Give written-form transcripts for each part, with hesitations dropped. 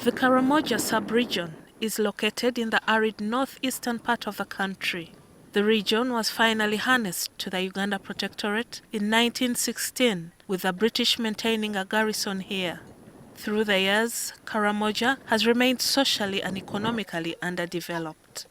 The Karamoja sub-region is located in the arid northeastern part of the country. The region was finally harnessed to the Uganda Protectorate in 1916, with the British maintaining a garrison here. Through the years, Karamoja has remained socially and economically underdeveloped.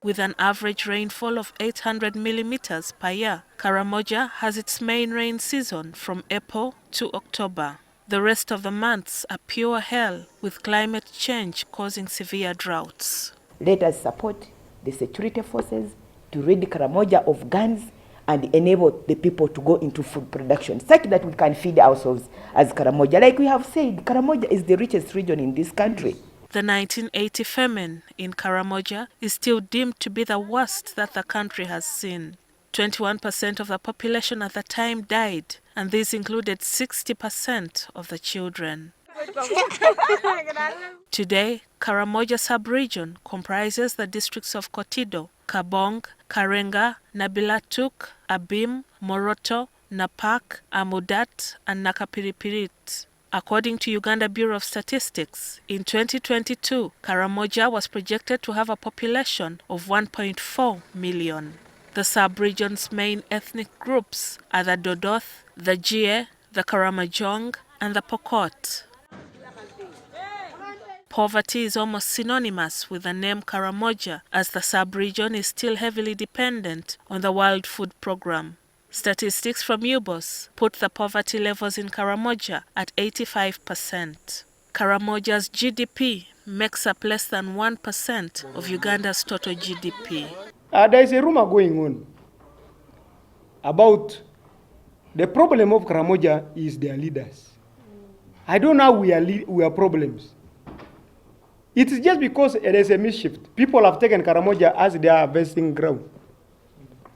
With an average rainfall of 800 millimeters per year, Karamoja has its main rain season from April to October. The rest of the months are pure hell, with climate change causing severe droughts. Let us support the security forces to rid Karamoja of guns and enable the people to go into food production, such that we can feed ourselves as Karamoja. Like we have said, Karamoja is the richest region in this country. The 1980 famine in Karamoja is still deemed to be the worst that the country has seen. 21% of the population at the time died, and this included 60% of the children. Today, Karamoja sub-region comprises the districts of Kotido, Kabong, Karenga, Nabilatuk, Abim, Moroto, Napak, Amudat, and Nakapiripirit. According to Uganda Bureau of Statistics, in 2022, Karamoja was projected to have a population of 1.4 million. The sub-region's main ethnic groups are the Dodoth, the Jie, the Karamojong, and the Pokot. Poverty is almost synonymous with the name Karamoja, as the sub-region is still heavily dependent on the World Food Programme. Statistics from UBOS put the poverty levels in Karamoja at 85%. Karamoja's GDP makes up less than 1% of Uganda's total GDP. There is a rumor going on about the problem of Karamoja is their leaders. I don't know how we are problems. It is just because there is a mischief. People have taken Karamoja as their harvesting ground.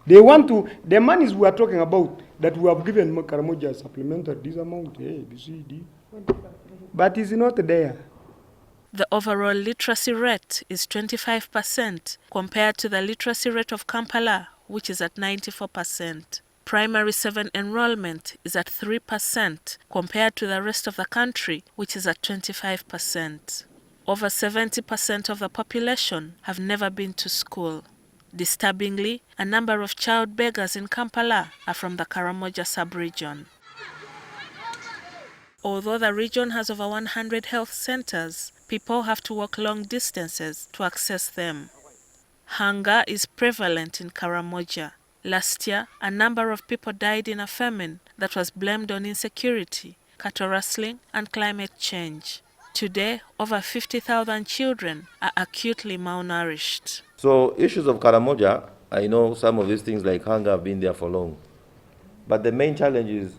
They want to, the monies we are talking about, that we have given Karamoja supplemental this amount, A, B, C, D, but it's not there. The overall literacy rate is 25% compared to the literacy rate of Kampala, which is at 94%. Primary 7 enrollment is at 3% compared to the rest of the country, which is at 25%. Over 70% of the population have never been to school. Disturbingly, a number of child beggars in Kampala are from the Karamoja sub-region. Although the region has over 100 health centers, people have to walk long distances to access them. Hunger is prevalent in Karamoja. Last year, a number of people died in a famine that was blamed on insecurity, cattle rustling, and climate change. Today, over 50,000 children are acutely malnourished. So issues of Karamoja, I know some of these things like hunger have been there for long. But the main challenge is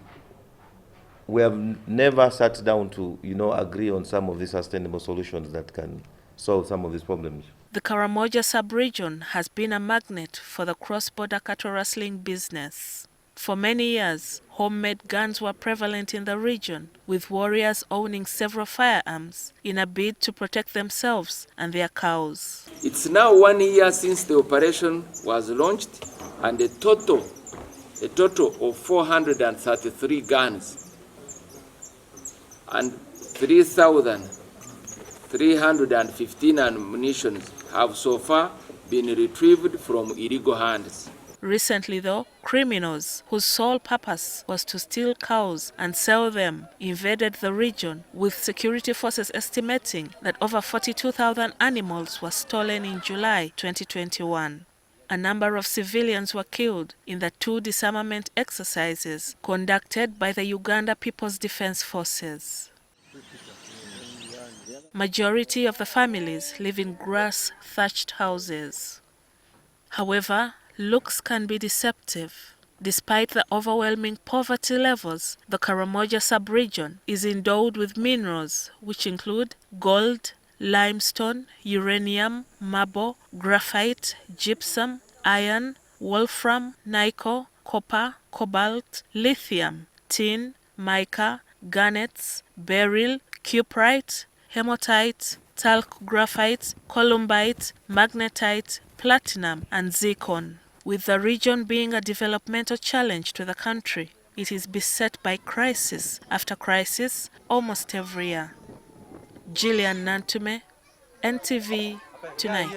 we have never sat down to, agree on some of these sustainable solutions that can solve some of these problems. The Karamoja sub-region has been a magnet for the cross-border cattle rustling business. For many years, homemade guns were prevalent in the region, with warriors owning several firearms in a bid to protect themselves and their cows. It's now 1 year since the operation was launched, and a total of 433 guns and 3,315 ammunition have so far been retrieved from illegal hands. Recently, though, criminals whose sole purpose was to steal cows and sell them invaded the region, with security forces estimating that over 42,000 animals were stolen in July 2021. A number of civilians were killed in the 2 disarmament exercises conducted by the Uganda People's Defense Forces. Majority of the families live in grass-thatched houses. However, looks can be deceptive. Despite the overwhelming poverty levels, the Karamoja sub-region is endowed with minerals which include gold, limestone, uranium, marble, graphite, gypsum, iron, wolfram, nickel, copper, cobalt, lithium, tin, mica, garnets, beryl, cuprite, hematite, talc graphite, columbite, magnetite, platinum, and zircon. With the region being a developmental challenge to the country, it is beset by crisis after crisis almost every year. GILLIAN NANTUME, NTV Tonight.